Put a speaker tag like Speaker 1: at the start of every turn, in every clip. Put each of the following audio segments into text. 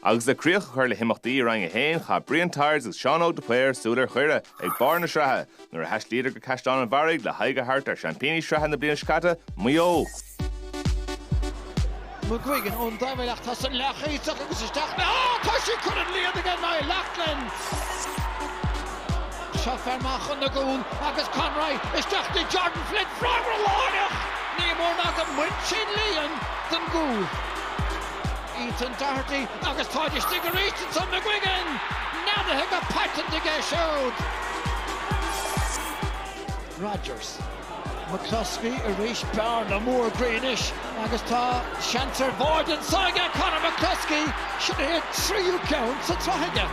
Speaker 1: Agus the críoch chuir le himachtaí rang a héin cha Brian Tyres agus Sean O'Dwyer súlar chuire ag bar na Sraith nuair a heis líder go Castán an Bharraig le haige hart ar champagne Sraith na bliana scata Maigh Eo.
Speaker 2: McGuigan on Davilach has a lachi took it was a stack. Oh, Toshi couldn't lead again now. Lachlan. Shaffer Mach on the goal. Agus Conroy. It's just the Jordan Flint from Rowanach. Nemo not a Munchin Leon than goal. Ethan Doherty. Agus Toshi Stiggeration on McGuigan. Now the heck of pattern to get showed. Rogers. McCluskey, Arish Barn, a more greenish. Agus tá Shanter Vorden Saga, Conor McCluskey should have hit 3 counts and try again.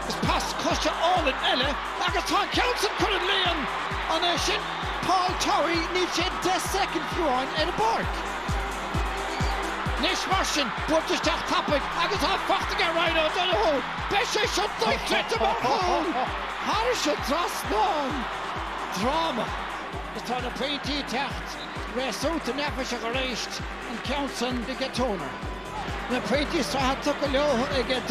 Speaker 2: It's past Cusha all in Elle. Agus tá counts and couldn't Leon on a shin. Paul Towie needs to 10 seconds through on in a bark. Nish Martian, British Tech topic. Agus tá facht to get right out of the hole. Beshe should think to the hole. Harris should trust none. Drama. It's trying to paint the tacht. Rest out the Nafish of Reist and counts on the Gatona. The painty Sraith took a low again.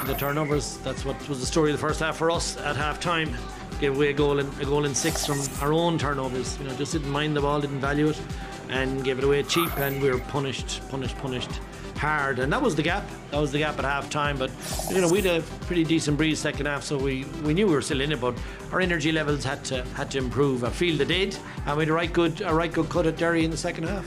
Speaker 3: The turnovers, that's what was the story of the first half for us at half time. Gave away a goal in 6 from our own turnovers. You know, just didn't mind the ball, didn't value it, and gave it away cheap, and we were punished hard, and that was the gap at half time. But you know, we had a pretty decent breeze second half, so we knew we were still in it, but our energy levels had to improve. I feel they did, and we had a right good cut at Derry in the second half.